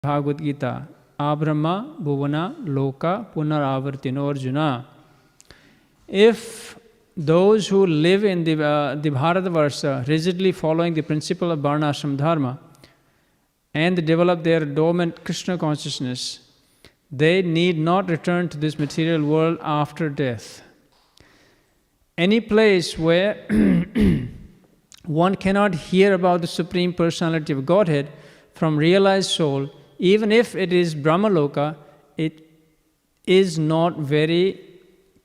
Bhagavad Gita, Abrahma Bhuvana Loka Punaravartino Arjuna. If those who live in the Bharatavarsha, rigidly following the principle of Varna Ashram Dharma, and develop their dormant Krishna consciousness, they need not return to this material world after death. Any place where one cannot hear about the Supreme Personality of Godhead from realized soul, even if it is Brahmaloka, it is not very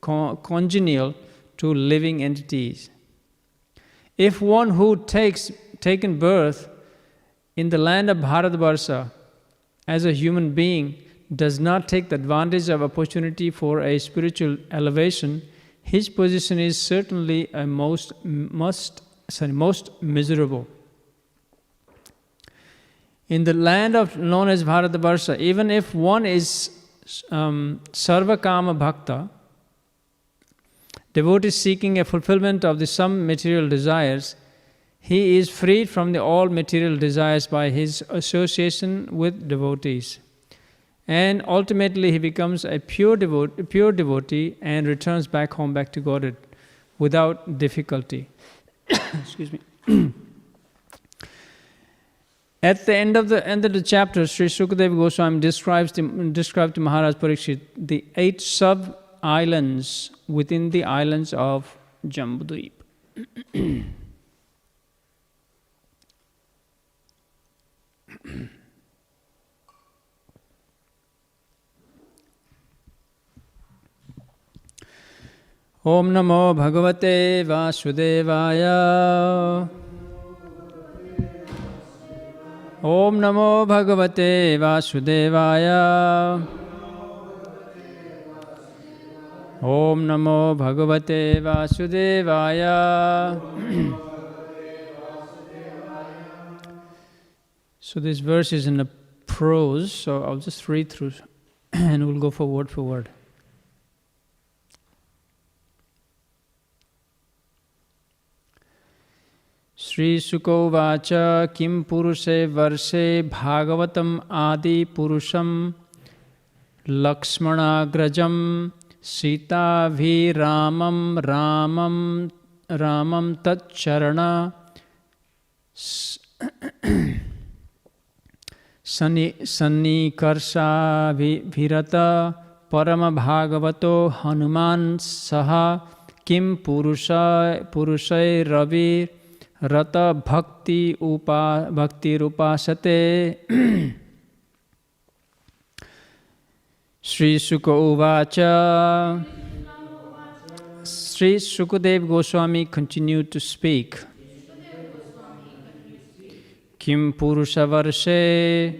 congenial to living entities. If one who taken birth in the land of Bharatvarsha as a human being does not take the advantage of opportunity for a spiritual elevation, his position is certainly a most miserable. In the land known as Bharatvarsha, even if one is Sarvakama Bhakta, devotee seeking a fulfillment of some material desires, he is freed from all material desires by his association with devotees. And ultimately he becomes a pure devotee and returns back home, back to Godhead, without difficulty. Excuse me. At the end of the chapter, Sri Sukadeva Goswami described to Maharaj Parikshit the 8 sub-islands within the islands of Jambudvip. Om Namo Bhagavate Vasudevaya. Om Namo Bhagavate Vasudevaya. Om Namo Bhagavate Vasudevaya. So this verse is in a prose, so I'll just read through and we'll go for word. Sri Sukovacha Kim Purushe Varshe Bhagavatam Adi Purusham Lakshmana Grajam Sita Vi Ramam Tat Charana Sanni Karsha Virata Parama Bhagavato Hanuman Saha Kim Purushay Ravi Rata Bhakti Rupasate. Sri Suka Uvacha. Sri Sukadeva Goswami continued to speak. Kim Purusha Varshe.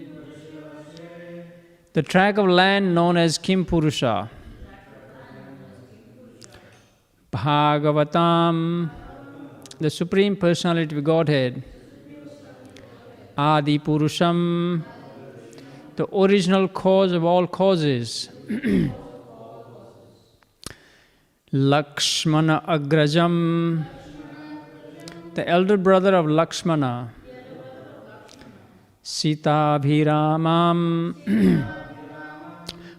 The tract of land known as Kim Purusha. Bhagavatam. The Supreme Personality of Godhead, Adi Purusham, the original cause of all causes, Lakshmana Agrajam, the elder brother of Lakshmana, Sita Bhiramam,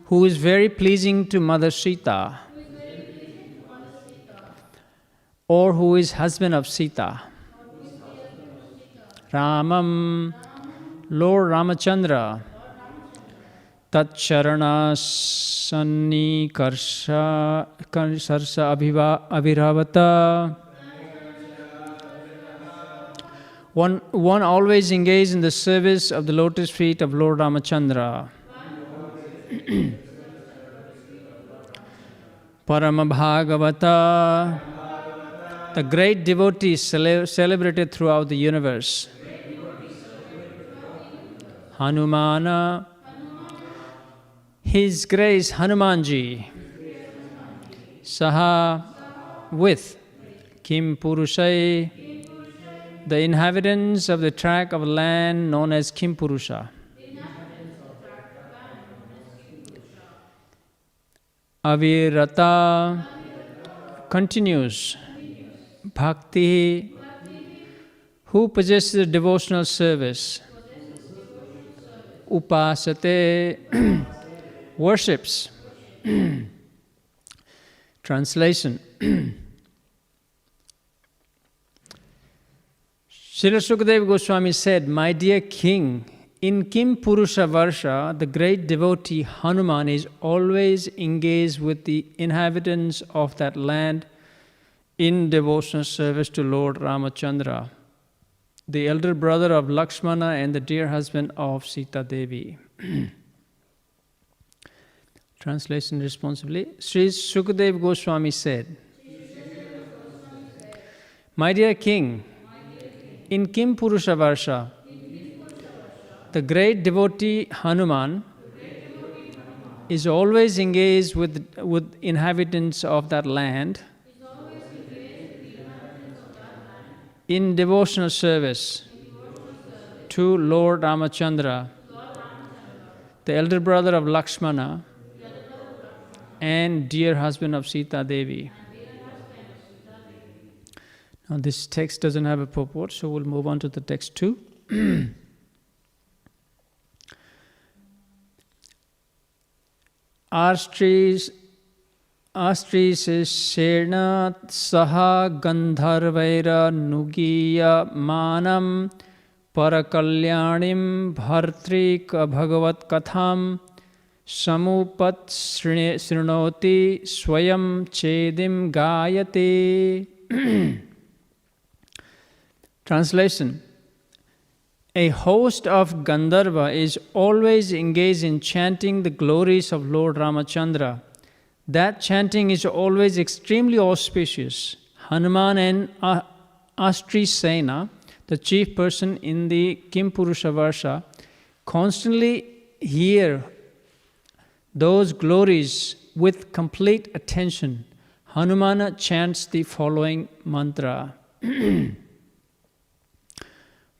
who is very pleasing to Mother Sita, or who is husband of Sita. Ramam, Lord Ramachandra. Tat Charana Sanni Sarsa Abhiravata. One always engaged in the service of the lotus feet of Lord Ramachandra. Parama Bhagavata. The great devotee celebrated throughout the universe. Hanumana, His Grace Hanumanji, Saha, with Kim Purushai, the inhabitants of the tract of land known as Kim Purusha. Avirata continues. Bhakti, who possesses devotional service. upasate, worships. Translation. Srila Sukadeva Goswami said, "My dear king, in Kim Purusha Varsha, the great devotee Hanuman is always engaged with the inhabitants of that land in devotional service to Lord Ramachandra, the elder brother of Lakshmana and the dear husband of Sita Devi." Translation responsibly. Sri Sukadeva Goswami said, "My dear king, in Kim Purusha Varsha, the great devotee Hanuman is always engaged with inhabitants of that land in devotional service to Lord Ramachandra, the elder brother of Lakshmana and dear husband of Sita Devi." Now this text doesn't have a purport, so we'll move on to the text 2. Astris Sena Saha Gandharvaira Nugiya Manam Parakalyanim Bhartrika Bhagavat Katham Samupat Srinoti Swayam Chedim Gayate. Translation. A host of Gandharva is always engaged in chanting the glories of Lord Ramachandra. That chanting is always extremely auspicious. Hanuman and Astri Sena, the chief person in the Kim Purusha Varsha, constantly hear those glories with complete attention. Hanumana chants the following mantra.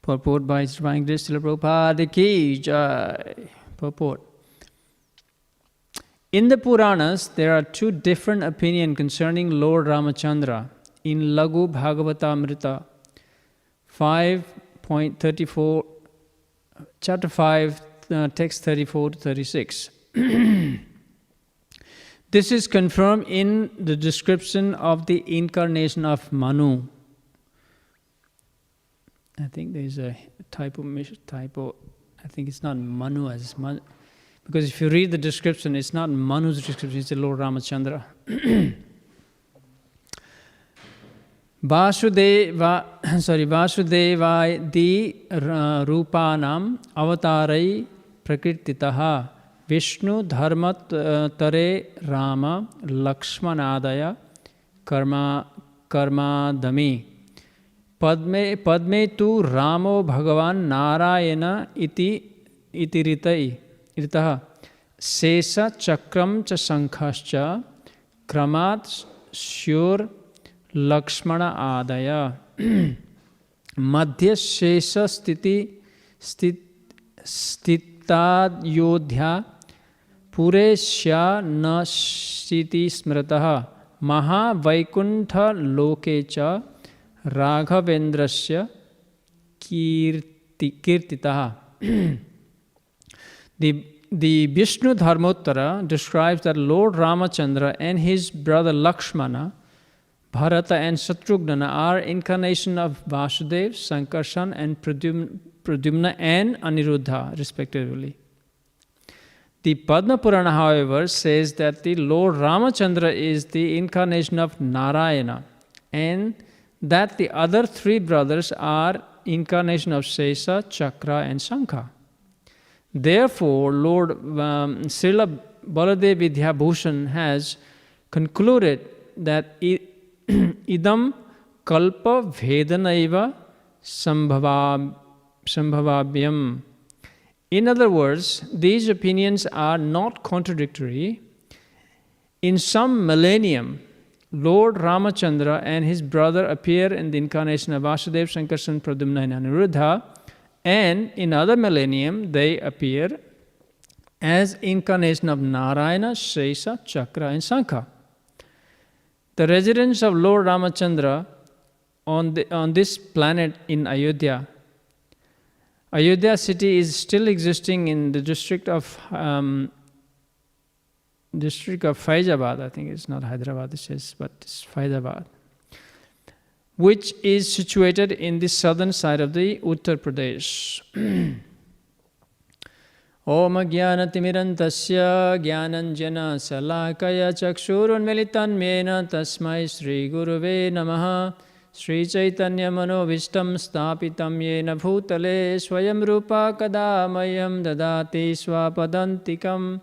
Purport by His Divine Grace Srila Prabhupada Ki Jai. Purport. In the Puranas, there are two different opinions concerning Lord Ramachandra. In Laghu Bhagavatamrita 5.34, chapter 5, text 34 to 36. This is confirmed in the description of the incarnation of Manu. I think there is a typo. I think it's not Manu as Manu, because if you read the description, it's not Manu's description; it's the Lord Ramachandra. Vasudevai di Rupanam Avatarai Prakrititaha Vishnu Dharmat Tare Rama Lakshmanadaya Karmadami. Padme tu Ramo Bhagavan Narayana iti ritaha Sesa Chakram cha Sankhascha Kramat Syur Lakshmana Adaya Madhya Sesa Stitad Yodhya Pure Shya Na Siti Smrataha Maha Vaikuntha Lokecha Raghavendrasya Kirtitaha. The Vishnu Dharmottara describes that Lord Ramachandra and his brother Lakshmana, Bharata and Shatrugna are incarnation of Vasudeva, Sankarshan and Pradyumna and Aniruddha respectively. The Padma Purana, however, says that the Lord Ramachandra is the incarnation of Narayana and that the other three brothers are incarnation of Sesa, Chakra and Sankha. Therefore, Lord Srila Baladev Vidyabhushan has concluded that idam kalpa vedanaiva sambhavabyam. In other words, these opinions are not contradictory. In some millennium, Lord Ramachandra and his brother appear in the incarnation of Vasudeva, Sankarshan, Pradyumna and Aniruddha, and in other millennium they appear as incarnation of Narayana, Sesa, Chakra and Sankha. The residence of Lord Ramachandra on this planet in Ayodhya Ayodhya city is still existing in the district of Faizabad. I think it's not Hyderabad, it says, but it's Faizabad, which is situated in the southern side of the Uttar Pradesh. Om Jnanatimirantasya Jnananjana Salakaya Chakshurunmilitan Mena Tasmai Sri Guruve Namaha Sri Chaitanya Manovistam Stapitam Yena Bhutale Swayam Rupa Kadamayam Dadati Swapadantikam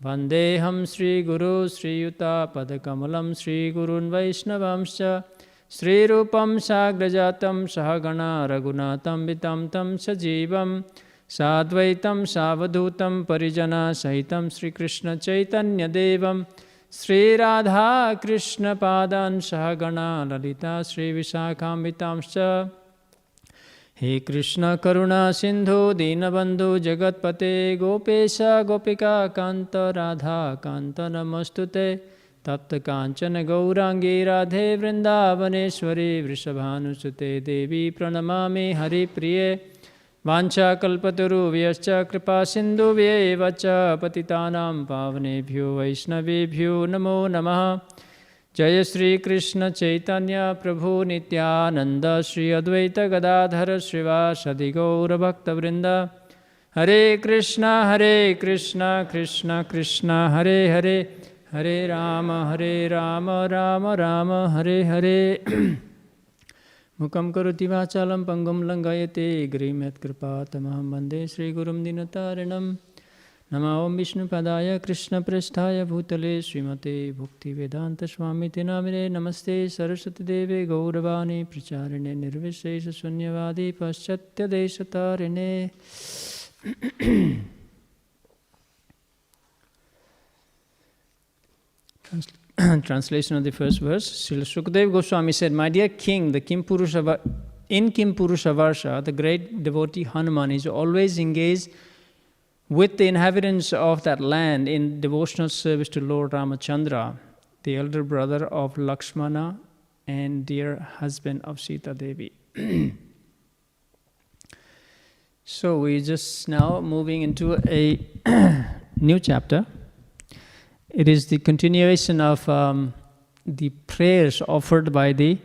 Vandeham Sri Guru Sri Yuta Padakamalam Sri Gurun Vaishnavamscha Sri Rupam Sagrajatam Sahagana Raghunatam Vitam Tam Sajivam Sadvaitam Savadhutam Parijana Sahitam Sri Krishna Chaitanya Devam Sri Radha Krishna Padan Sahagana Lalita Sri Visakham Vitamscha He Krishna Karuna Sindhu Dinabandhu Jagatpate Gopesha Gopika Kanta Radha Kanta Namastute Tapta Kanchana Gaurangi Radhe Vrindavaneshwari Vrishabhanusute Devi Pranamami Hari Priye Vancha Kalpataru Vyascha Kripa Sindhu Vyevacha Patitanam Pavanebhyo Vaishnavebhyo Namo Namaha Jaya Sri Krishna Chaitanya Prabhu Nityananda Sri Advaita Gadadhara Srivasadi Gaura Bhakta Vrinda Hare Krishna Krishna Krishna Hare Hare Hare Rama Rama Rama Hare Hare Mukam karoti vachalam pangam langayate grimet kripa tamaham bande Sri Gurum Dinatarinam Nama Om Vishnu Padaya Krishna Prasthaya Bhutale Srimate Bhaktivedanta Swami Tinamire Namaste Saraswati Deve Gauravani Pracharine Nirvishesha Sunyavadi Paschatya Deshatarine. Translation of the first verse. Srila Sukadeva Goswami said, My dear king, in Kim Purusha Varsha, the great devotee Hanuman is always engaged with the inhabitants of that land in devotional service to Lord Ramachandra, the elder brother of Lakshmana and dear husband of Sita Devi. So we're just now moving into a new chapter. It is the continuation of the prayers offered by the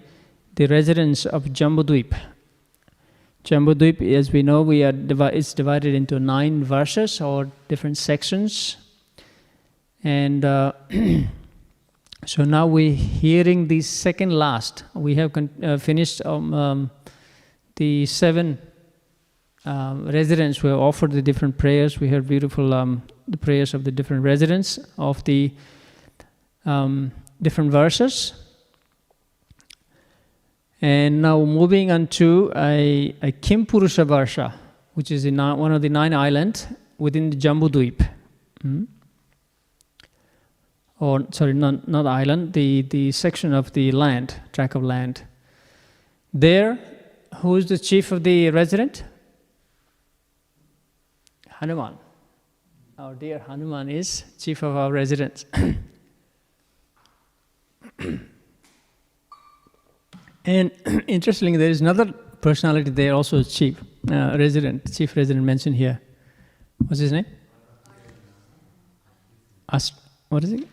residents of Jambudvip. Jambudvip, as we know, it's divided into 9 verses or different sections. And so now we're hearing the second last. We have finished the 7 residents who have offered the different prayers. We heard beautiful the prayers of the different residents of the different verses. And now moving on to a Kim Purusha Varsha, which is one of the 9 islands within the Jambudvip. Or, sorry, not island, the section of the land, tract of land. There, who is the chief of the resident? Hanuman. Our dear Hanuman is chief of our residents. And interestingly, there is another personality there, also chief resident mentioned here. What's his name? What is it?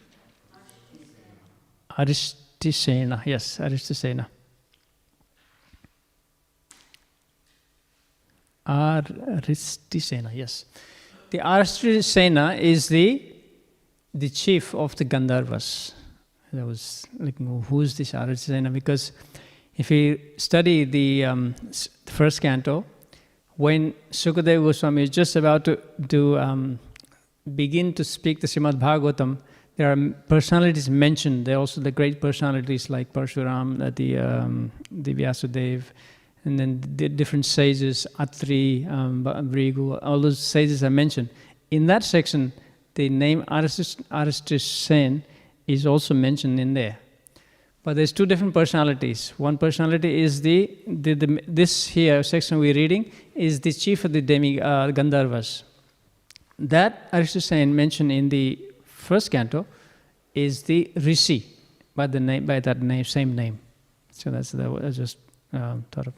Aristisena. Yes, Aristisena. Aristisena, yes. The Aristisena is the chief of the Gandharvas. I was looking, who is this Aristisena? Because if you study the first canto, when Sukadeva Goswami is just about to begin to speak the Śrīmad Bhāgavatam, there are personalities mentioned. There are also the great personalities like Parshuram, the Vyasadeva, and then the different sages, Atri, Vrigu, all those sages are mentioned. In that section, the name Aristisena is also mentioned in there. But there's 2 different personalities. One personality is this here section we're reading is the chief of the Gandharvas. That Aristisena mentioned in the first canto is the Rishi by that name, same name. So that's I just thought of.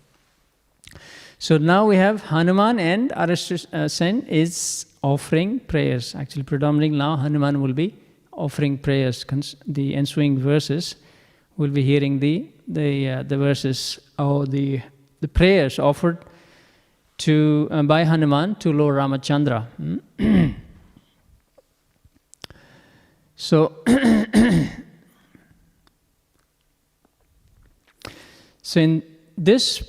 So now we have Hanuman and other Sen is offering prayers. Actually, predominantly now Hanuman will be offering prayers. The ensuing verses will be hearing the verses or the prayers offered to by Hanuman to Lord Ramachandra. So, so in this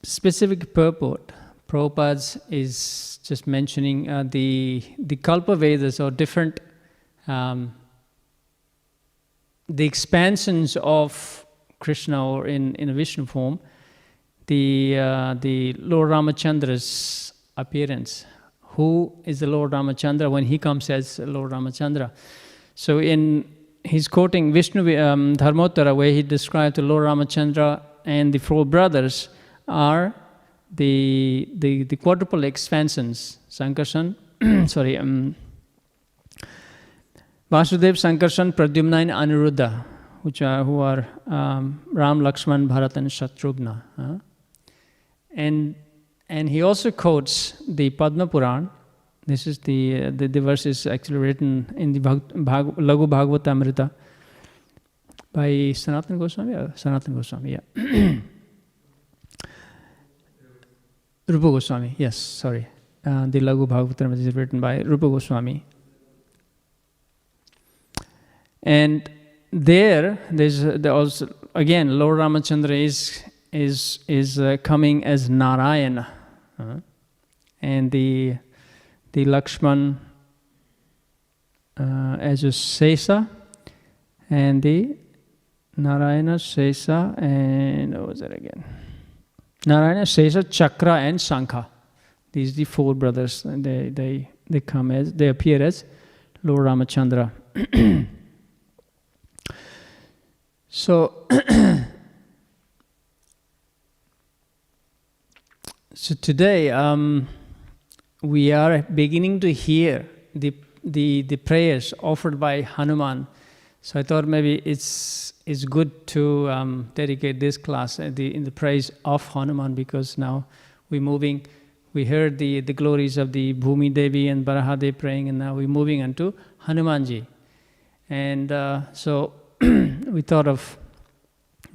specific purport, Prabhupada is just mentioning the Kalpa Vedas or different the expansions of Krishna or in a Vishnu form, the Lord Ramachandra's appearance. Who is the Lord Ramachandra when he comes as Lord Ramachandra? So he's quoting Vishnu Dharmottara, where he described the Lord Ramachandra and the four brothers are the quadruple expansions. Sankarshan, sorry, Vasudev, Sankarshan, Pradyumna and Anuruddha, who are Ram, Lakshman, Bharat and Shatrughna. And he also quotes the Padma Puran. This is the verse is actually written in the Lagu Bhagavatamrita by Sanatana Goswami. Sanatana Goswami, yeah. Rupa Goswami, yes, sorry. The Lagu Bhagavatamrita is written by Rupa Goswami. And there's also, again, Lord Ramachandra is coming as Narayana. And the Lakshman as a Sesa, and the Narayana, Sesa, and what was that again? Narayana, Sesa, Chakra, and Sankha. These are the four brothers. They appear as Lord Ramachandra. So, so today we are beginning to hear the prayers offered by Hanuman. So I thought maybe it's good to dedicate this class in the praise of Hanuman, because now we heard the glories of the Bhumi Devi and Barahadev praying, and now we're moving on to Hanumanji. And so we thought of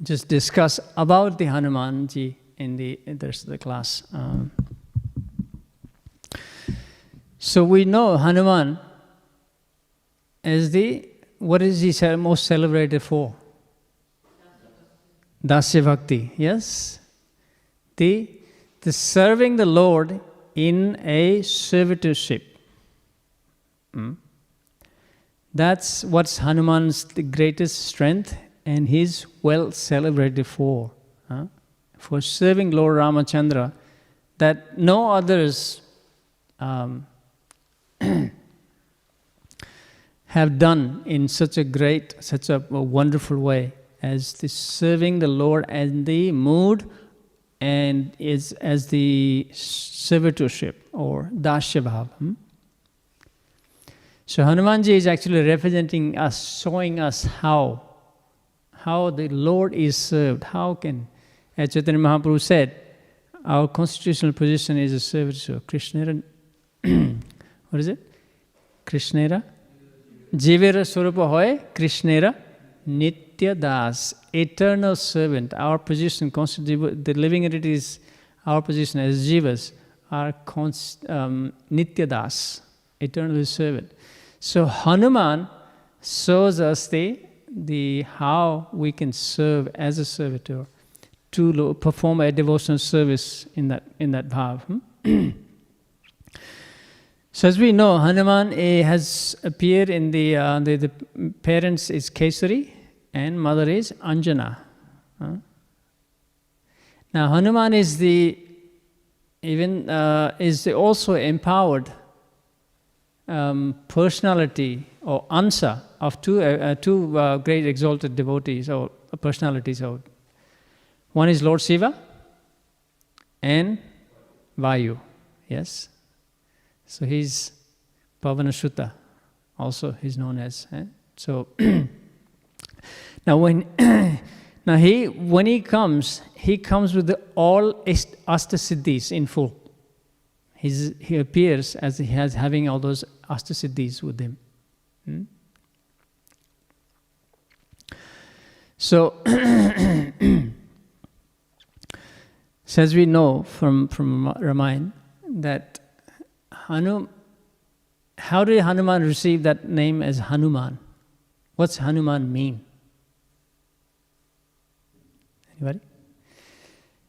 just discuss about the Hanumanji in the rest of the class. So we know Hanuman as what is he most celebrated for? Dasya Bhakti, yes? The serving the Lord in a servitorship. That's what's Hanuman's the greatest strength, and he's well celebrated for serving Lord Ramachandra, that no others have done in such a wonderful way as the serving the Lord and the mood and is as the servitorship or Dasya Bhav. So Hanumanji is actually representing us, showing us how the Lord is served. How can, as Chaitanya Mahaprabhu said, our constitutional position is a servitor. Krishnera, what is it? Krishnera? Jivera Swarupa Hoy, Krishnera Nitya Das, eternal servant. Our position, the living entities, our position as Jivas are Nitya Das, eternal servant. So Hanuman shows us the how we can serve as a servitor to perform a devotional service in that bhav. So as we know, Hanuman has appeared in the parents is Kesari and mother is Anjana. Now Hanuman is also empowered personality or ansa of two great exalted devotees or personalities. One is Lord Shiva and Vayu. Yes. So he's Pavanashuta, also he's known as. So now Now when he comes with all Ashtasiddhis in full. He appears as he has having all those Ashtasiddhis with him. So, so as we know from Ramayana that how did Hanuman receive that name as Hanuman? What's Hanuman mean? Anybody?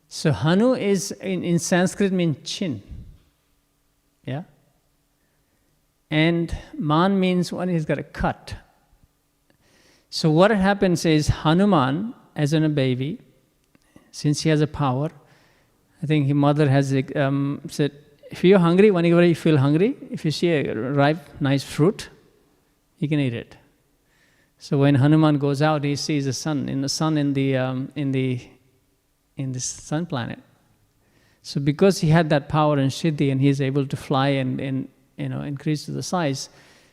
So Hanu is in Sanskrit means chin. Yeah? And man means one he's got a cut. So what happens is Hanuman, as in a baby, since he has a power, I think his mother has said, if you're hungry, whenever you feel hungry, if you see a ripe, nice fruit, you can eat it. So when Hanuman goes out, he sees the sun in the sun planet. So because he had that power and siddhi, and he is able to fly and increase to the size,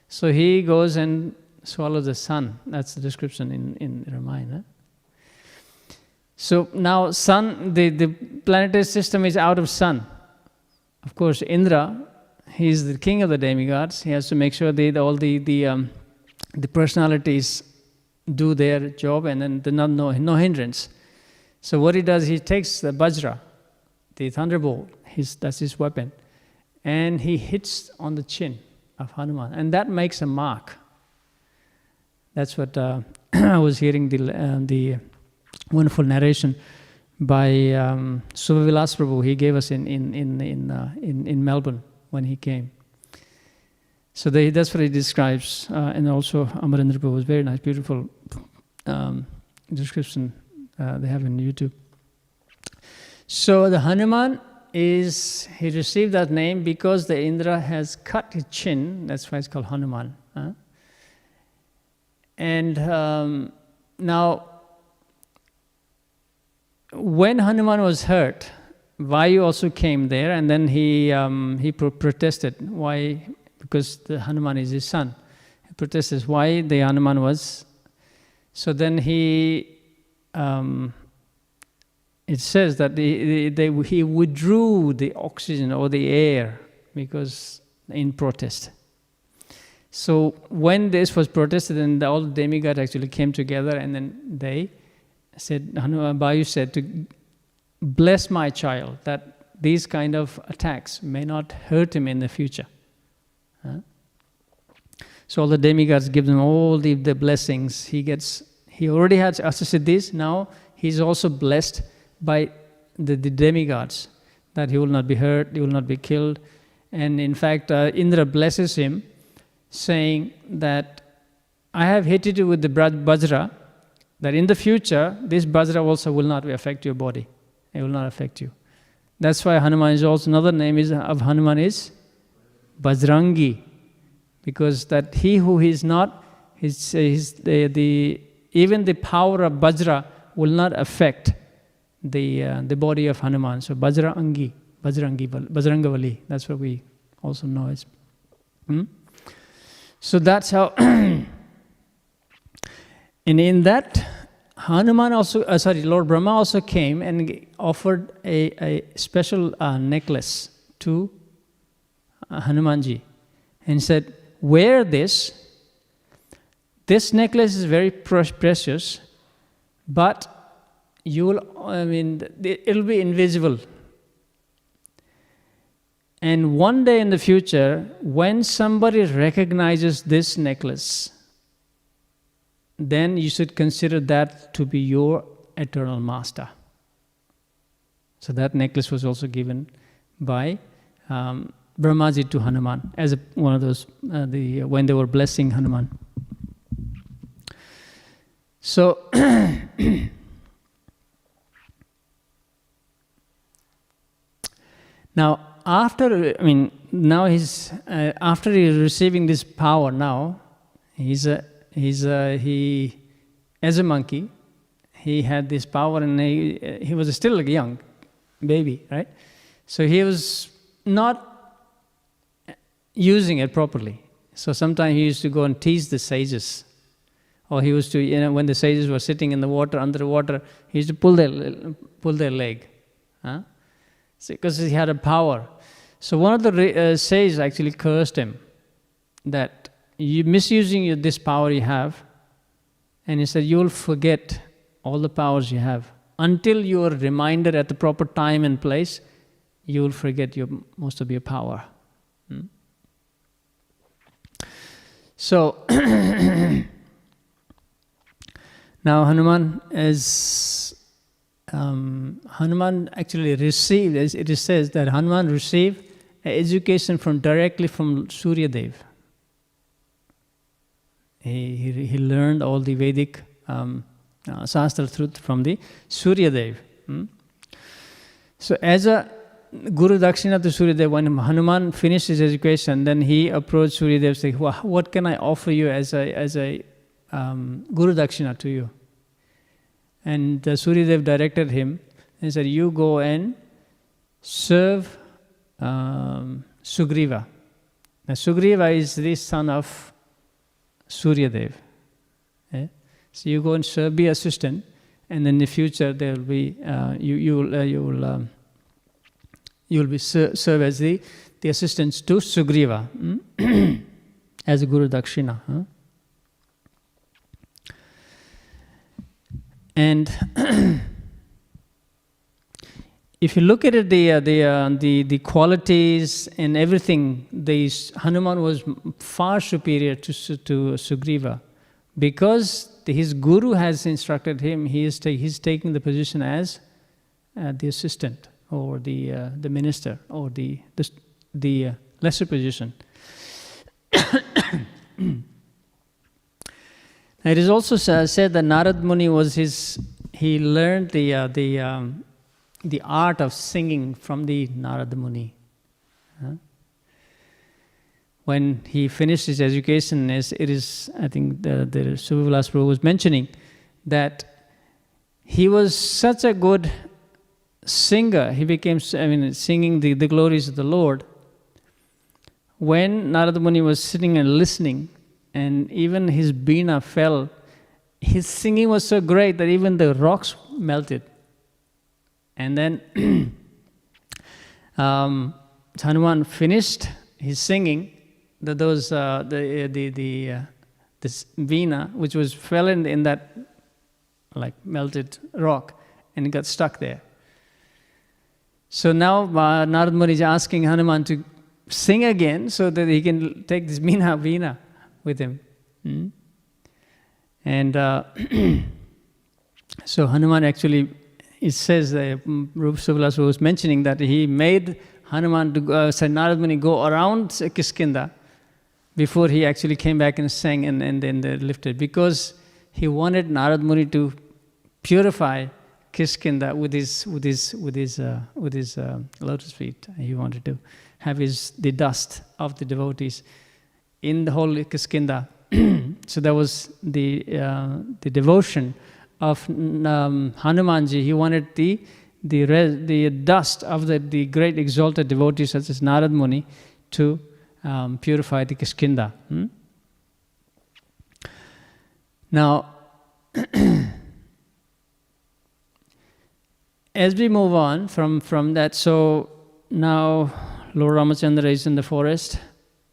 so he goes and swallows the sun. That's the description in Ramayana. So now sun, the planetary system is out of sun. Of course, Indra, he is the king of the demigods. He has to make sure that all the personalities do their job, and then no hindrance. So what he does, he takes the Vajra, the thunderbolt, that's his weapon, and he hits on the chin of Hanuman, and that makes a mark. That's what I was hearing the wonderful narration by Suvavilas Prabhu. He gave us in Melbourne when he came. So that's what he describes, and also Amarendra Prabhu was very nice, beautiful description they have in YouTube. So the Hanuman he received that name because the Indra has cut his chin. That's why it's called Hanuman. And now, when Hanuman was hurt, Vayu also came there, and then he protested. Why? Because the Hanuman is his son. He protested why the Hanuman was. So then it says that he withdrew the oxygen or the air because in protest. So when this was protested, and all the demigods actually came together, and then they said, Vayu said to bless my child, that these kind of attacks may not hurt him in the future. So all the demigods give him all the blessings. He already had Ashtasiddhis, now he's also blessed by the demigods, that he will not be hurt, he will not be killed. And in fact, Indra blesses him, saying that I have hit you with the Vajra, that in the future, this Vajra also will not affect your body. It will not affect you. That's why Hanuman is also, another name of Hanuman is Bajrangi, because that he who is not, even the power of Vajra will not affect the body of Hanuman. So Bajrangavali, that's what we also know as. So that's how, and in that, Hanuman also, Lord Brahma also came and offered a special necklace to Hanumanji, and said, wear this. This necklace is very precious, but it'll be invisible. And one day in the future, when somebody recognizes this necklace, then you should consider that to be your eternal master. So that necklace was also given by Brahmaji to Hanuman as one of those, when they were blessing Hanuman. So, now after he's receiving this power now, he as a monkey, he had this power, and he was still a young baby, right? So he was not using it properly. So sometimes he used to go and tease the sages Or he used to, when the sages were sitting in the water, under the water, he used to pull their leg. Huh? Because he had a power. So one of the sages actually cursed him that you misusing this power you have, and he said you will forget all the powers you have. Until you are reminded at the proper time and place, you will forget most of your power. So now Hanuman actually received, as it says that Hanuman received education directly from Suryadev. He learned all the Vedic Shastra truth from the Suryadev. So as a Guru Dakshina to Suryadev, when Hanuman finished his education, then he approached Suryadev saying, what can I offer you as a Guru Dakshina to you? And Suryadev directed him and said, you go and serve Sugriva. Now Sugriva is the son of Suryadev. So you go and be assistant, and in the future there will be you will be serve as the assistants to Sugriva as a Guru Dakshina. And if you look at it, the qualities and everything, Hanuman was far superior to Sugriva, because his guru has instructed him. He's taking the position as the assistant or the minister or the lesser position. It is also said that Narad Muni he learned the art of singing from the Narad Muni. When he finished his education, I think the Suvilas Prabhu was mentioning that he was such a good singer. He became, singing the glories of the Lord. When Narad Muni was sitting and listening, and even his Veena fell, his singing was so great that even the rocks melted. And then Hanuman finished his singing. This Veena, which fell in that like melted rock, and it got stuck there. So now Narad Muni is asking Hanuman to sing again so that he can take this Veena with him. And so Hanuman actually, it says that Rupa Suvilas was mentioning that he made Hanuman to Narad Muni go around Kiskindha before he actually came back and sang and then they lifted, because he wanted Narad Muni to purify Kiskindha with his lotus feet. He wanted to have the dust of the devotees in the whole Kiskindha. So that was the devotion of Hanumanji. He wanted the dust of the great exalted devotees such as Narad Muni to purify the Kiskindha. Now, as we move on from that, so now Lord Ramachandra is in the forest,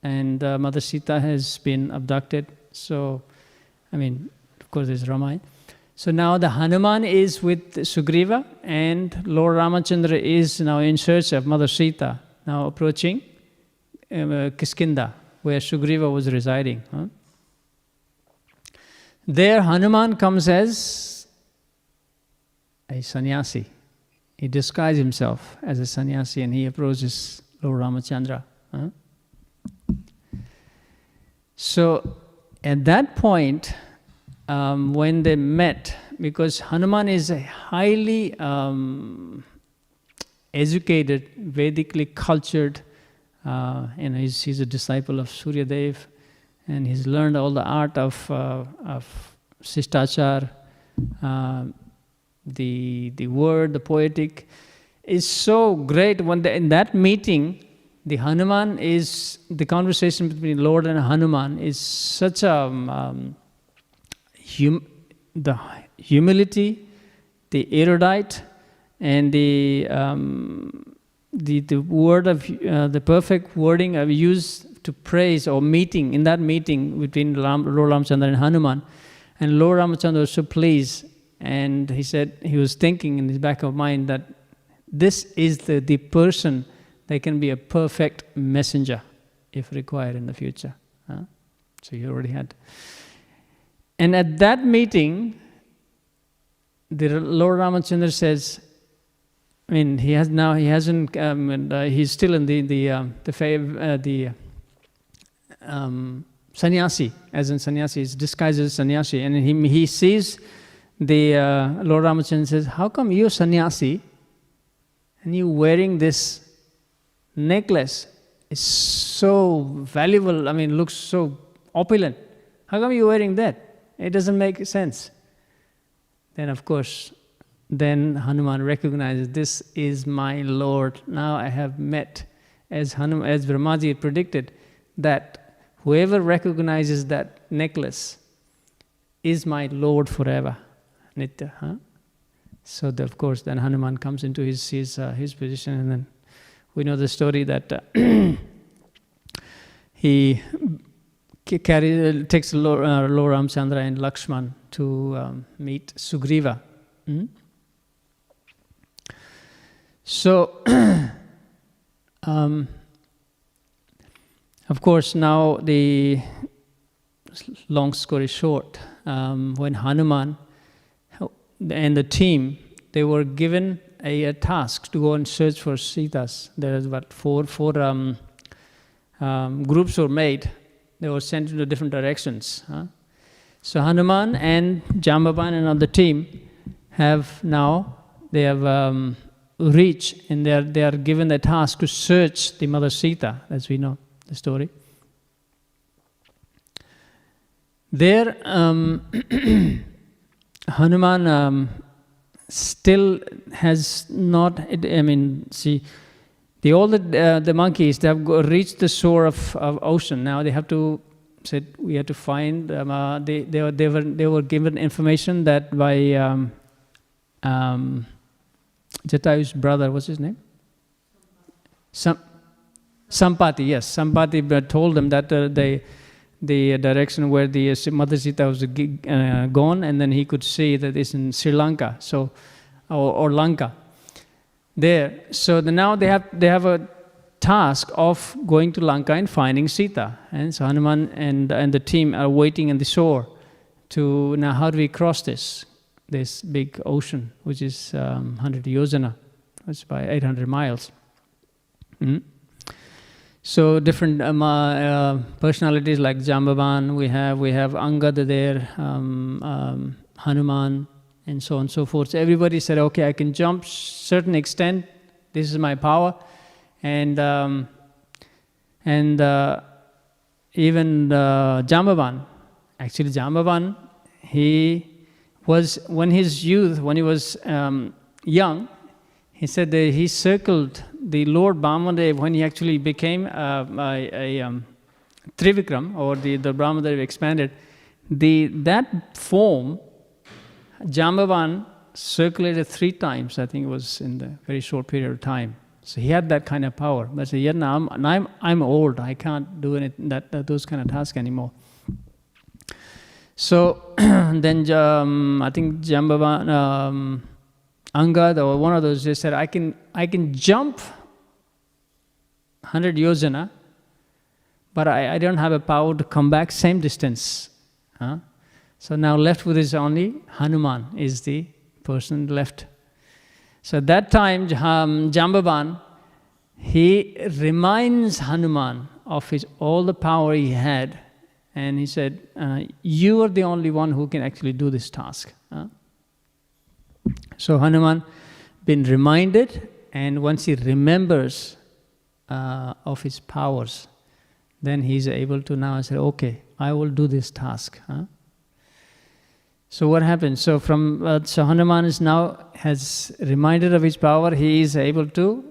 and Mother Sita has been abducted. So, of course, there's Ramayana. So now the Hanuman is with Sugriva, and Lord Ramachandra is now in search of Mother Sita, now approaching Kiskindha, where Sugriva was residing. There Hanuman comes as a sannyasi. He disguises himself as a sannyasi and he approaches Lord Ramachandra. So at that point, when they met, because Hanuman is a highly educated, Vedically cultured, he's a disciple of Suryadev, and he's learned all the art of Shishtachar, the word, the poetic, is so great. In that meeting, the conversation between Lord and Hanuman is such a, the humility, the erudite, and the word of the perfect wording of used to praise or meeting, in that meeting between Lord Ramachandra and Hanuman. And Lord Ramachandra was so pleased, and he said, he was thinking in his back of mind that this is the person that can be a perfect messenger if required in the future. So he already had. And at that meeting, the Lord Ramachandra says, I mean, he's still in the sannyasi, as in sannyasi, he's disguised as sannyasi, and he sees the Lord Ramachandra says, how come you're sannyasi and you're wearing this necklace? It's so valuable, I mean, looks so opulent. How come you're wearing that? It doesn't make sense. Then, of course, Hanuman recognizes, this is my Lord. Now I have met, as Brahmaji predicted, that whoever recognizes that necklace is my Lord forever. Nitya. So, of course, then Hanuman comes into his position, and then we know the story that he takes Lord Ramachandra and Lakshman to meet Sugriva. So, of course, now the long story short, when Hanuman and the team, they were given a task to go and search for Sitas. There is four groups were made. They were sent into different directions. So Hanuman and Jambavan and on the team have reached, and they are given the task to search the mother Sita, as we know the story. There, Hanuman still has not. All the monkeys, they have reached the shore of ocean. Now they have to. We have to find. They were given information that by Jatayu's brother, what's his name? Sampati. Yes, Sampati told them that the direction where the Mother Sita was gone, and then he could see that it's in Sri Lanka, or Lanka. There, so now they have a task of going to Lanka and finding Sita, and so Hanuman and the team are waiting on the shore to now how do we cross this big ocean, which is 100 yojana, which is by 800 miles. So different personalities like Jambavan, we have Angad there, Hanuman, and so on and so forth. So everybody said, okay, I can jump certain extent. This is my power, and even Jambavan. Actually, Jambavan, he was when he was young. He said that he circled the Lord Brahmadev when he actually became a Trivikram, or the Brahmadev expanded. That form, Jambavan circulated 3 times, I think it was in the very short period of time. So he had that kind of power. But so, now I'm old, I can't do those kind of tasks anymore. So then I think Jambavan, Angad or one of those, they said, I can jump 100 yojana, but I don't have a power to come back same distance. So now left with is only Hanuman is the person left. So at that time, Jambavan, he reminds Hanuman of all the power he had, and he said, you are the only one who can actually do this task. So Hanuman been reminded, and once he remembers of his powers, then he's able to now say, okay, I will do this task. So what happens? So so Hanuman is now has reminded of his power. He is able to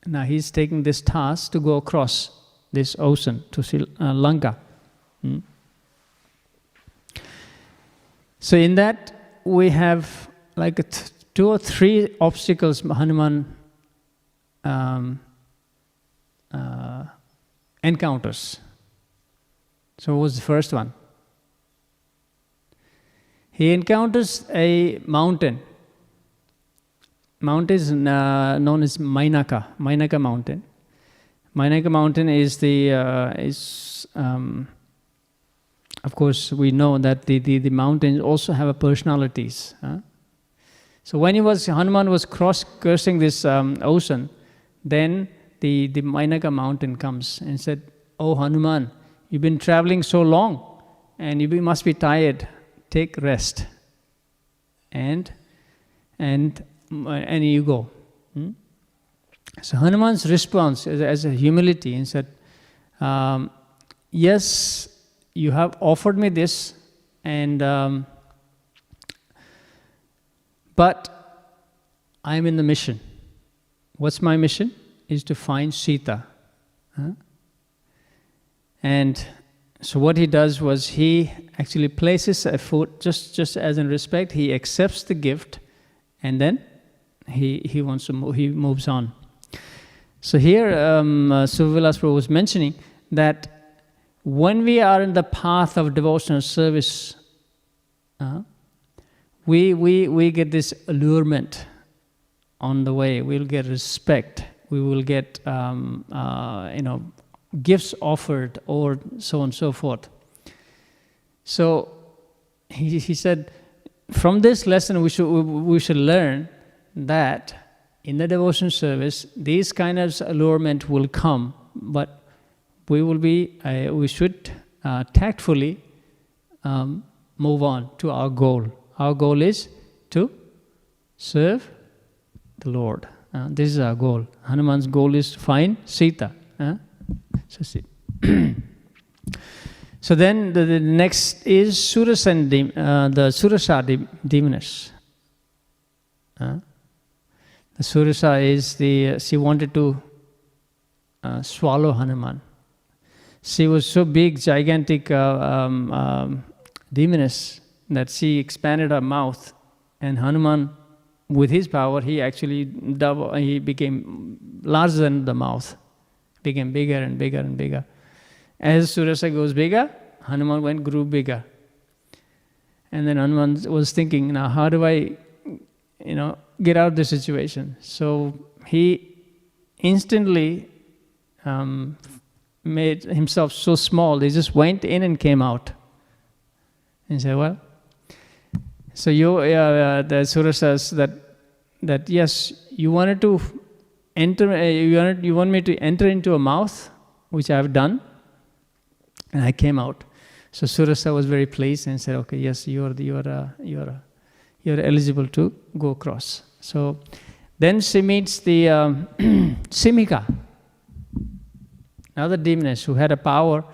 now he's taking this task to go across this ocean to Lanka. So in that we have like 2 or 3 obstacles Hanuman encounters. So what was the first one? He encounters a mountain. Mountain is known as Mainaka mountain. Mainaka mountain is of course we know that the mountains also have personalities. So when Hanuman was crossing this ocean, then the Mainaka mountain comes and said, "Oh Hanuman, you've been traveling so long and you must be tired. Take rest." And you go. So Hanuman's response as a humility and said, "Yes, you have offered me this, and but I am in the mission. What's my mission? Is to find Sita." And so what he does was he actually places a foot, just as in respect, he accepts the gift, and then he wants to he moves on. So here Suvilas Prabhu was mentioning that when we are in the path of devotional service, we get this allurement on the way. We'll get respect. We will get gifts offered, or so on and so forth. So he said, from this lesson we should learn that in the devotion service these kind of allurement will come, but we should tactfully move on to our goal. Our goal is to serve the Lord. This is our goal. Hanuman's goal is to find Sita. So then the next is Surasa, the Surasa demoness. The Surasa is she wanted to swallow Hanuman. She was so big, gigantic demoness that she expanded her mouth, and Hanuman, with his power, he became larger than the mouth, became bigger and bigger and bigger. As Surasa goes bigger, Hanuman grew bigger. And then Hanuman was thinking, now how do I, get out of this situation? So he instantly made himself so small, he just went in and came out. And said, well, so the Surah says that yes, you wanted to enter, you want me to enter into a mouth, which I have done, and I came out. So Surasa was very pleased and said, okay, yes, you're eligible to go across. So then she meets the Simhika, another demoness who had a power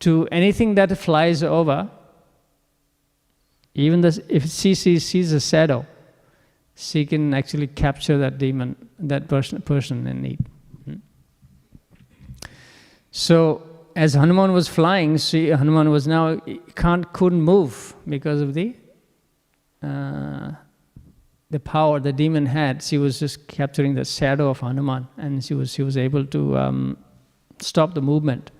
to anything that flies over. Even if she sees a shadow, she can actually capture that demon, that person in need. So as Hanuman was flying, Hanuman was now couldn't move because of the power the demon had. She was just capturing the shadow of Hanuman, and she was able to stop the movement.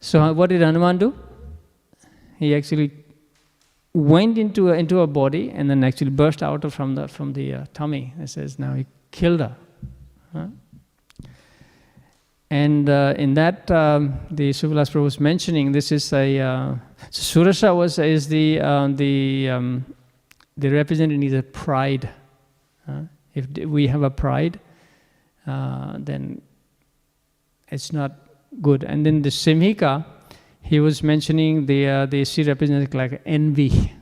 So what did Hanuman do? He actually went into a body and then actually burst out from the tummy. It says now he killed her. And in that, the Suvilas Prabhu was mentioning, this is Surasa is the representing is a pride. If we have a pride, then it's not good. And then the Simhika, he was mentioning she represents like envy.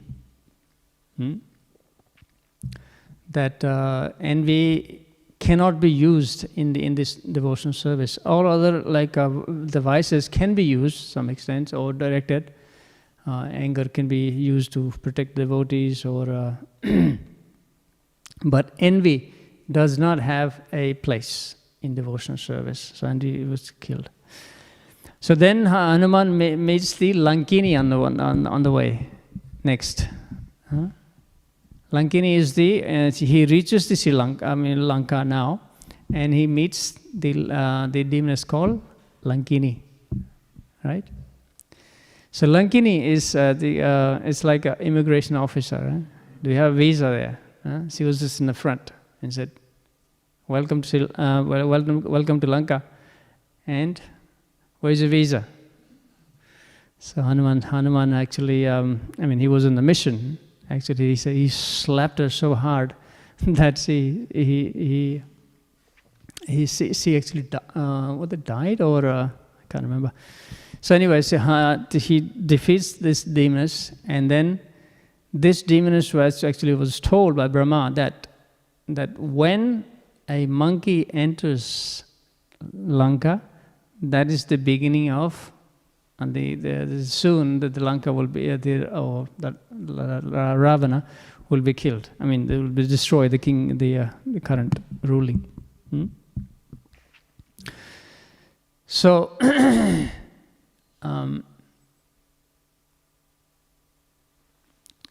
That envy cannot be used in this devotional service. All other devices can be used to some extent or directed. Anger can be used to protect devotees, or but envy does not have a place in devotional service. So envy was killed. So then Hanuman meets the Lankini on the way. Next. Lankini is he reaches the Lanka now, and he meets the demoness called Lankini, right? So Lankini is it's like an immigration officer. Right? Do you have a visa there? She was just in the front and said, "Welcome to welcome to Lanka, and where's your visa?" So Hanuman actually, he was on the mission. Actually, he said he slapped her so hard that she actually died, or I can't remember. So anyways, he defeats this demoness, and then this demoness was told by Brahma that when a monkey enters Lanka, that is the beginning of, and soon the Lanka will be Ravana will be killed. They will be destroyed. The king, the current ruling. So.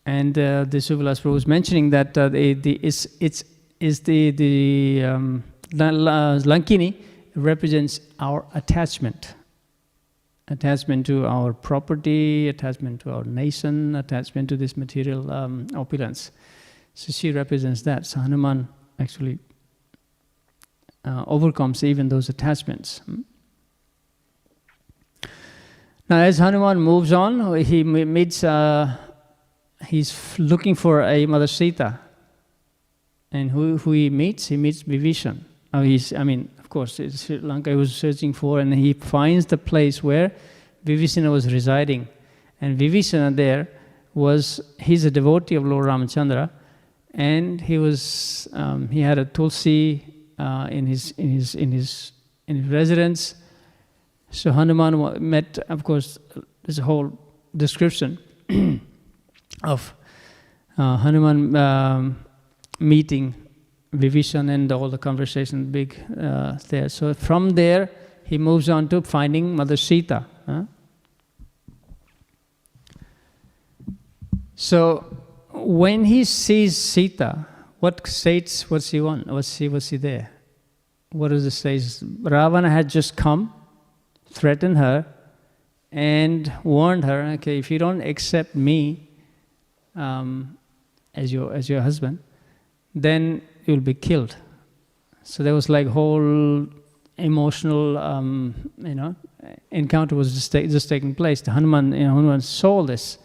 And the Suvilas Prabhu was mentioning that Lankini represents our attachment to our property, attachment to our nation, attachment to this material opulence. So she represents that. So Hanuman actually overcomes even those attachments. Now, as Hanuman moves on, he meets. He's looking for a Mother Sita, and who he meets? He meets Vibhishan. Of course, it's Sri Lanka he was searching for, and he finds the place where Vibhishana was residing. And Vibhishana he's a devotee of Lord Ramachandra, and he had a tulsi in his residence. So Hanuman met, of course, there's a whole description of Hanuman meeting Vibhishan and all the conversation big there. So from there, he moves on to finding Mother Sita. So when he sees Sita, what states was she on? Was she there? What is the states? Ravana had just come, threatened her, and warned her, okay, if you don't accept me as your husband, then you'll be killed. So there was like whole emotional encounter was just taking place. The Hanuman saw this.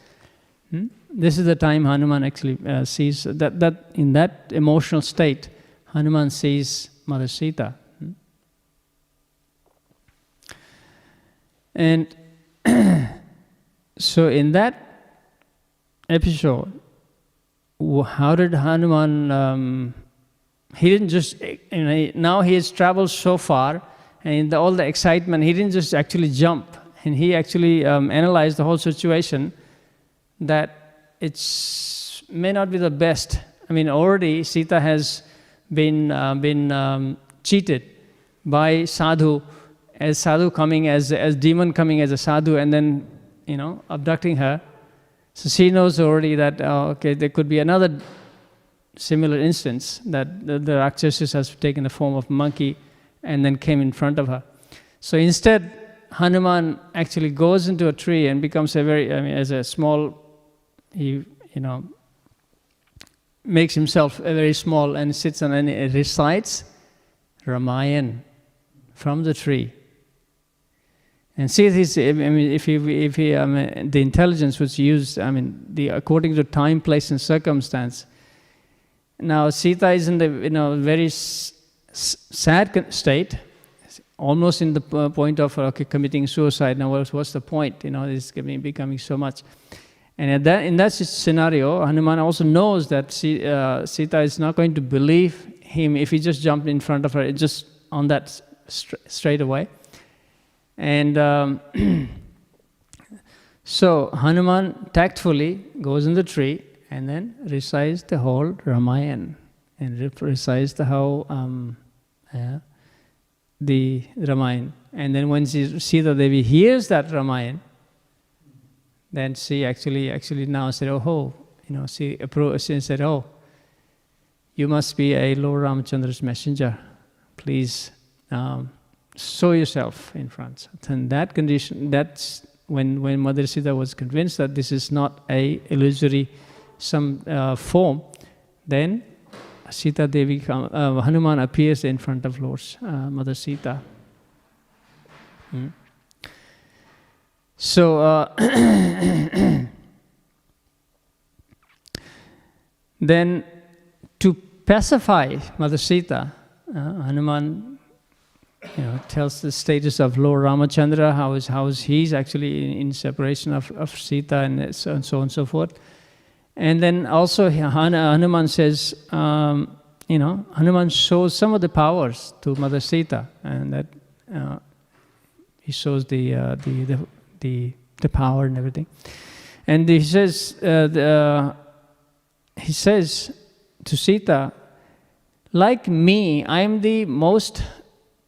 This is the time Hanuman actually sees that in that emotional state, Hanuman sees Mother Sita. And so in that episode, how did Hanuman, he didn't just, now he has traveled so far, and in all the excitement, he didn't just actually jump, and he actually analyzed the whole situation, that it may not be the best. Already Sita has been cheated by sadhu, as sadhu coming as demon coming as a sadhu, and then abducting her. So she knows already that there could be another similar instance that the Rakshasas has taken the form of monkey and then came in front of her. So instead, Hanuman actually goes into a tree and becomes as a small, he makes himself a very small and sits on and recites Ramayana from the tree. And see this, if the intelligence was used, according to time, place, and circumstance. Now Sita is in the very sad state, almost in the point of committing suicide. Now what's the point? It's becoming so much. And in that scenario, Hanuman also knows that Sita is not going to believe him if he just jumped in front of her, just on that straight away. And so Hanuman tactfully goes in the tree and then recites the whole Ramayana and recites the whole the Ramayana. And then when Sita Devi hears that Ramayana, Then she actually now said, oh, she approached and said, oh, you must be a Lord Ramachandra's messenger. Please show yourself in front. And that condition, that's when Mother Sita was convinced that this is not a illusory form, then Sita Devi, Hanuman appears in front of Mother Sita. So then to pacify Mother Sita, Hanuman tells the status of Lord Ramachandra, how he's actually in separation of Sita and so on and so forth. And then also Hanuman says, Hanuman shows some of the powers to Mother Sita, and that he shows the power and everything. And he says to Sita, like me, I am the most,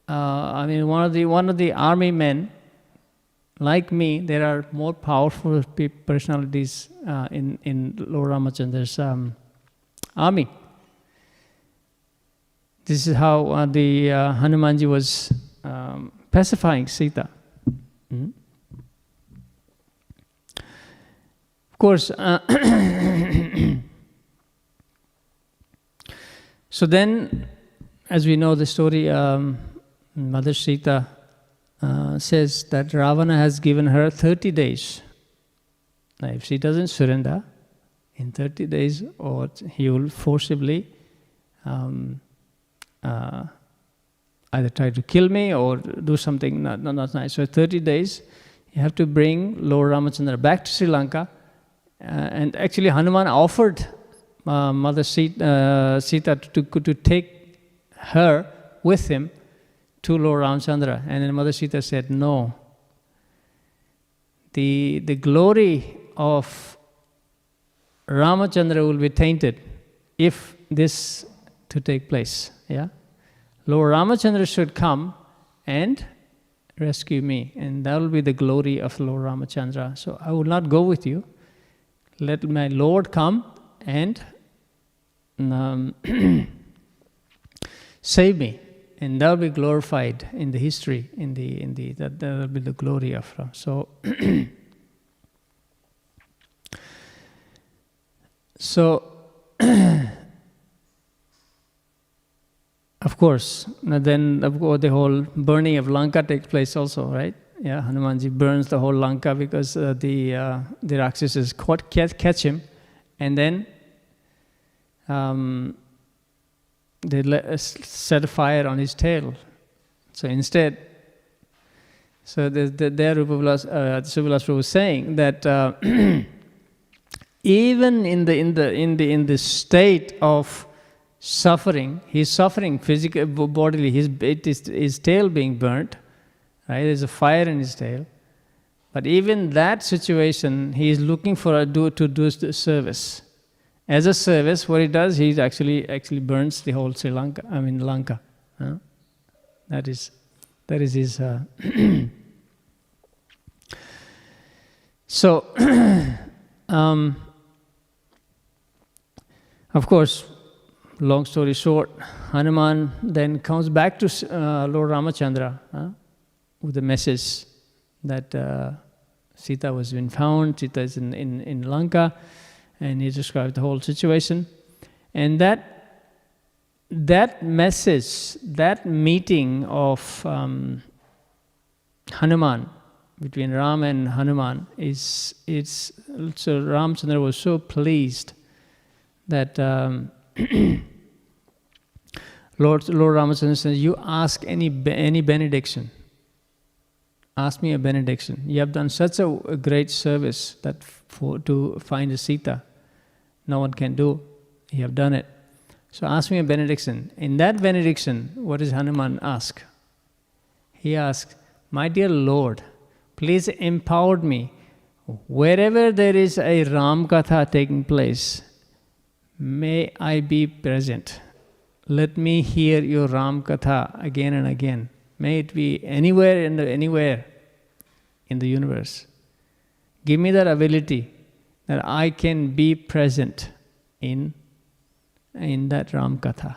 one of the army men. Like me, there are more powerful personalities in Lord Ramachandra's army. This is how the Hanumanji was pacifying Sita. Of course, so then, as we know the story, Mother Sita says that Ravana has given her 30 days. Now, if she doesn't surrender in 30 days, or he will forcibly either try to kill me or do something not nice. So 30 days, you have to bring Lord Ramachandra back to Sri Lanka. And actually Hanuman offered Mother Sita to take her with him to Lord Ramachandra. And then Mother Sita said, no. The glory of Ramachandra will be tainted if this to take place. Yeah, Lord Ramachandra should come and rescue me, and that will be the glory of Lord Ramachandra. So I will not go with you. Let my Lord come and save me, and that will be glorified in the history. That will be the glory of Ram. So. So, of course, then the whole burning of Lanka takes place also, right? Yeah, Hanumanji burns the whole Lanka because the Rakshasas catch him, and then they set fire on his tail. So instead, there Rupa-Vilas Prabhu was saying that. Even in the state of suffering, he's suffering physically, bodily. His tail being burnt, right? There's a fire in his tail, but even that situation, he is looking to do the service. As a service, what he does, he actually burns the whole Sri Lanka. Lanka. That is his. So. Of course, long story short, Hanuman then comes back to Lord Ramachandra with the message that Sita was been found, Sita is in Lanka, and he described the whole situation. And that message, that meeting of Hanuman, between Ram and Hanuman, so Ramachandra was so pleased that Lord Ramachandra says, you ask any benediction. Ask me a benediction. You have done such a great service that to find a Sita, no one can do. You have done it. So ask me a benediction. In that benediction, what does Hanuman ask? He asks, my dear Lord, please empower me. Wherever there is a Ram Katha taking place, may I be present. Let me hear your Ram Katha again and again. May it be anywhere in the universe. Give me that ability that I can be present in that Ram Katha.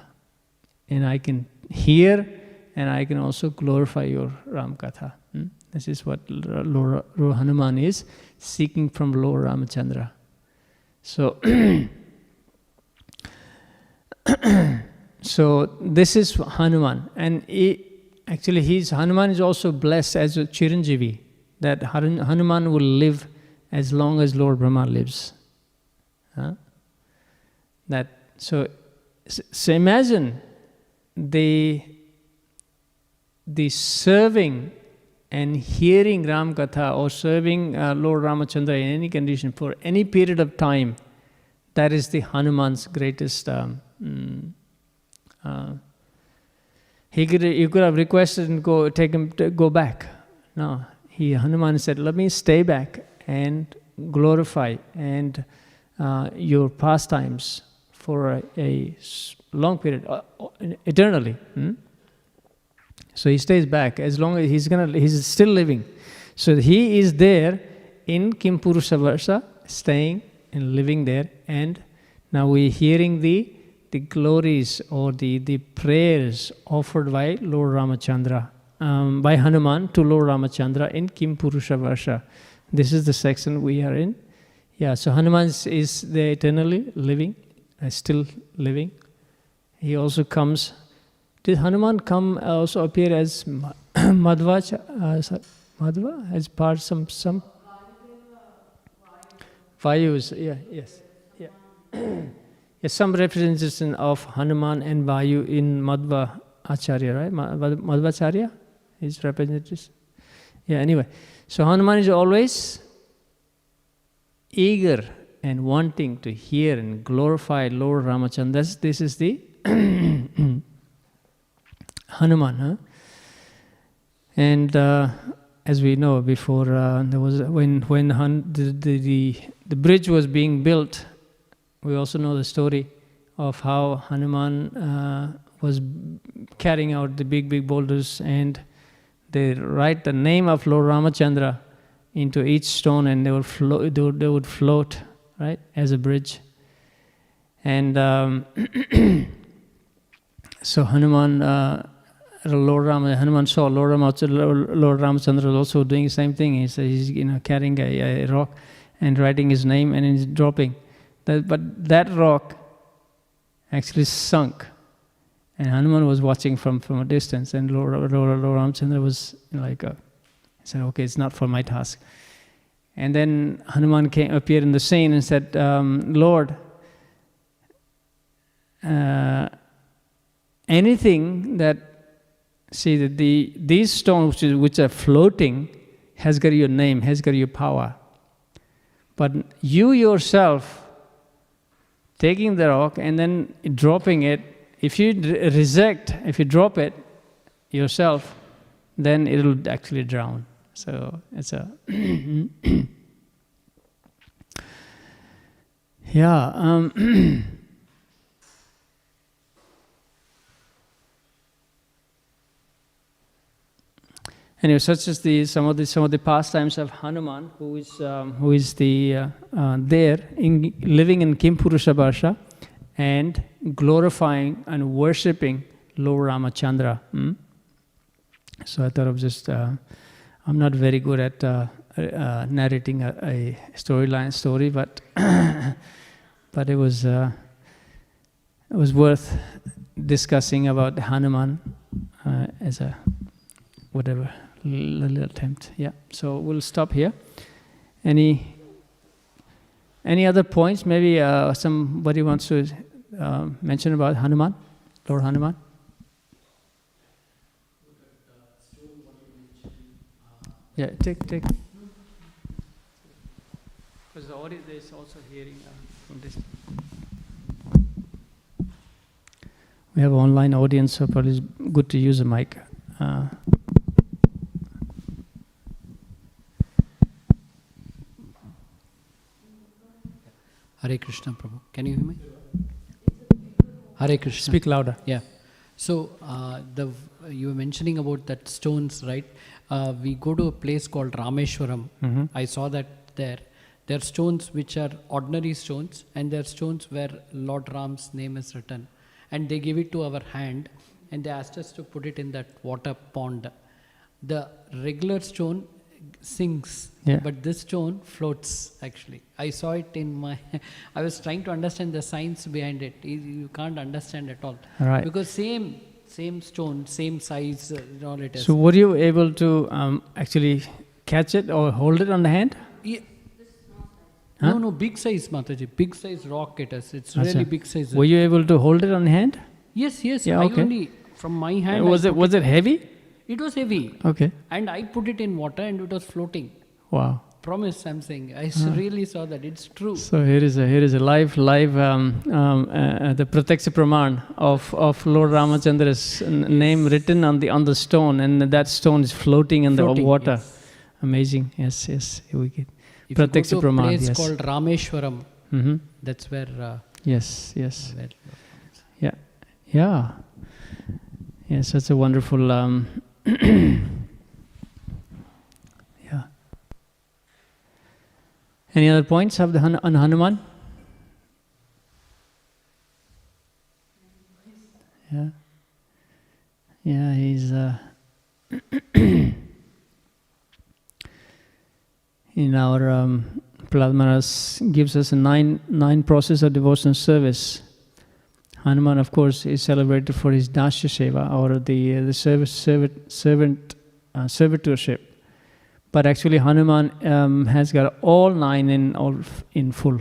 And I can hear and I can also glorify your Ram Katha. This is what Lord Hanuman is seeking from Lord Ramachandra. So, so this is Hanuman. And Hanuman is also blessed as a Chiranjeevi, that Hanuman will live as long as Lord Brahma lives. So imagine the serving and hearing Ram Katha or serving Lord Ramachandra in any condition for any period of time. That is the Hanuman's greatest. You could have requested and take him to go back. No, Hanuman said, "Let me stay back and glorify and your pastimes for a long period, eternally." So he stays back as long as he's still living. So he is there in Kimpurusha Varsha, staying and living there. And now we're hearing the glories or the prayers offered by Lord Ramachandra, by Hanuman to Lord Ramachandra in Kimpurusha Varsha. This is the section we are in. Yeah, so Hanuman is there eternally living, still living. He also comes. Did Hanuman come also appear as Madhva as part some Vayus? Yeah, yes, yeah. Yes, some representation of Hanuman and Vayu in Madhva-Acharya, right? Madhva-Acharya is representation. Yeah. Anyway, so Hanuman is always eager and wanting to hear and glorify Lord Ramachandra. This is the Hanuman, and as we know before, there was when the bridge was being built. We also know the story of how Hanuman was carrying out the big boulders, and they write the name of Lord Ramachandra into each stone, and they would float, right, as a bridge. And so Hanuman saw Lord Ramachandra was also doing the same thing. He's carrying a rock and writing his name, and he's dropping. But that rock actually sunk, and Hanuman was watching from a distance. And Lord Ramachandra was he said, "Okay, it's not for my task." And then Hanuman appeared in the scene and said, "Lord, anything that these stones which are floating has got your name, has got your power. But you yourself taking the rock and then dropping it, if you drop it yourself, then it will actually drown." So it's a yeah. Anyway, such as some of the pastimes of Hanuman, who is there living in Kimpurusha Varsha and glorifying and worshipping Lord Ramachandra. So I thought of just I'm not very good at narrating a story, but but it was worth discussing about Hanuman as a whatever. Little attempt, yeah. So we'll stop here. Any other points? Maybe somebody wants to mention about Hanuman, Lord Hanuman. Yeah, take. Because the audience is also hearing from this. We have an online audience, so probably it's good to use a mic. Hare Krishna, Prabhu. Can you hear me? Hare Krishna. Speak louder. Yeah. So, you were mentioning about that stones, right? We go to a place called Rameshwaram. Mm-hmm. I saw that there. There are stones which are ordinary stones, and there are stones where Lord Ram's name is written. And they give it to our hand, and they asked us to put it in that water pond. The regular stone sinks, but this stone floats actually. I saw it in my... I was trying to understand the science behind it. You can't understand at all. Right. Because same stone, same size, all it is. So were you able to actually catch it or hold it on the hand? Yeah. Huh? No, big size, Mataji. Big size rock it is. It's really big size. Were you able to hold it on the hand? Yes. Yeah, okay. I only, from my hand... Was it heavy? It was heavy. Okay. And I put it in water and it was floating. Wow. Promise, I'm saying. I really saw that. It's true. So here is a live the Pratyaksh Praman of Lord Ramachandra's name written on the stone, and that stone is floating in the water. Yes. Amazing. Yes. Here we get Pratyaksh Praman. If you go to a place called Rameshwaram, that's where... Yes. Yeah. Yes, that's a wonderful... yeah. Any other points on Hanuman? Yeah, he's in our Prahlad Maharaj gives us a nine process of devotional service. Hanuman, of course, is celebrated for his Dasya Seva, or the servitorship. But actually, Hanuman has got all 9 in full.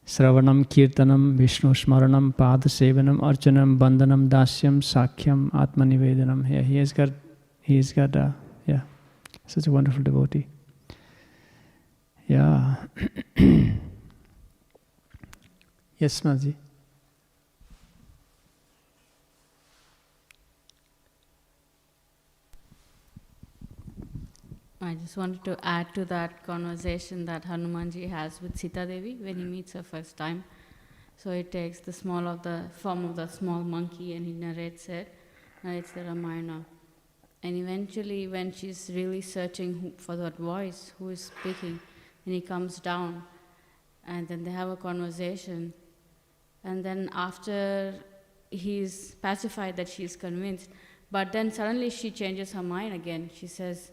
Sravanam, Kirtanam, Vishnu Smaranam, Pada Sevanam, Archanam, Bandhanam, Dasyam, Sakhyam, Atmanivedanam. Yeah, he's got such a wonderful devotee. Yeah. Yes, Maji. I just wanted to add to that conversation that Hanumanji has with Sita Devi when he meets her first time. So he takes the form of the small monkey and he narrates the Ramayana. And eventually when she's really searching for that voice, who is speaking, and he comes down and then they have a conversation. And then after he's pacified that she's convinced, but then suddenly she changes her mind again. She says,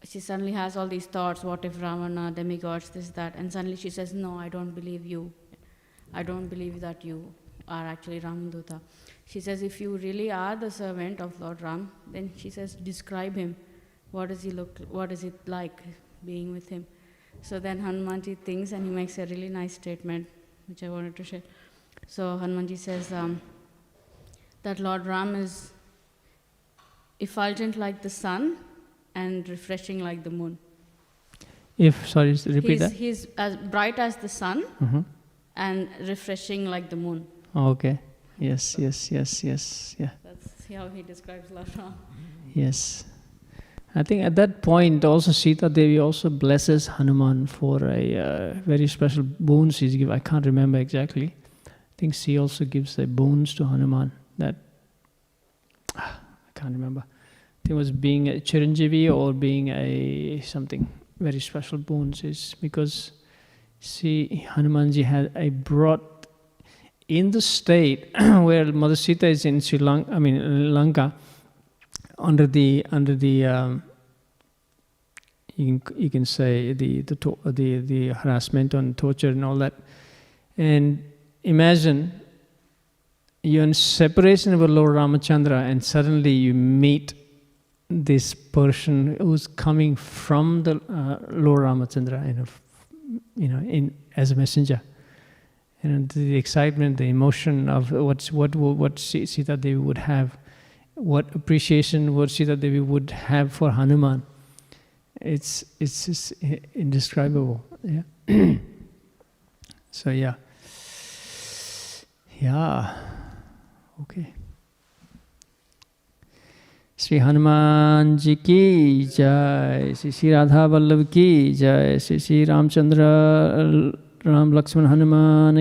she suddenly has all these thoughts, what if Ravana, demigods, this, that, and suddenly she says, no, I don't believe you. I don't believe that you are actually Ramaduta. She says, if you really are the servant of Lord Ram, then she says, describe him. What does he look, what is it like being with him? So then Hanumanji thinks and he makes a really nice statement, which I wanted to share. So Hanumanji says that Lord Ram is effulgent like the sun and refreshing like the moon. Repeat that. He's as bright as the sun and refreshing like the moon. Okay. Yes. Yeah. That's how he describes Lord Ram. Yes. I think at that point also Sita Devi also blesses Hanuman for a very special boon she's given. I can't remember exactly. I think she also gives a boons to Hanuman that I can't remember. I think it was being a Chiranjeevi or being a something very special boons is because Hanumanji had a brought in the state where Mother Sita is in Lanka, under the you can say the harassment and torture and all that, and imagine you're in separation with Lord Ramachandra and suddenly you meet this person who's coming from the Lord Ramachandra, as a messenger, and the excitement, the emotion of what Sita Devi would have, what appreciation what Sita Devi would have for Hanuman, it's just indescribable. Yeah. So yeah. Okay. Sri Hanuman Ji ki jai, Sri Radha Vallabh ki jai, Sri Ramchandra Ram Lakshman Hanuman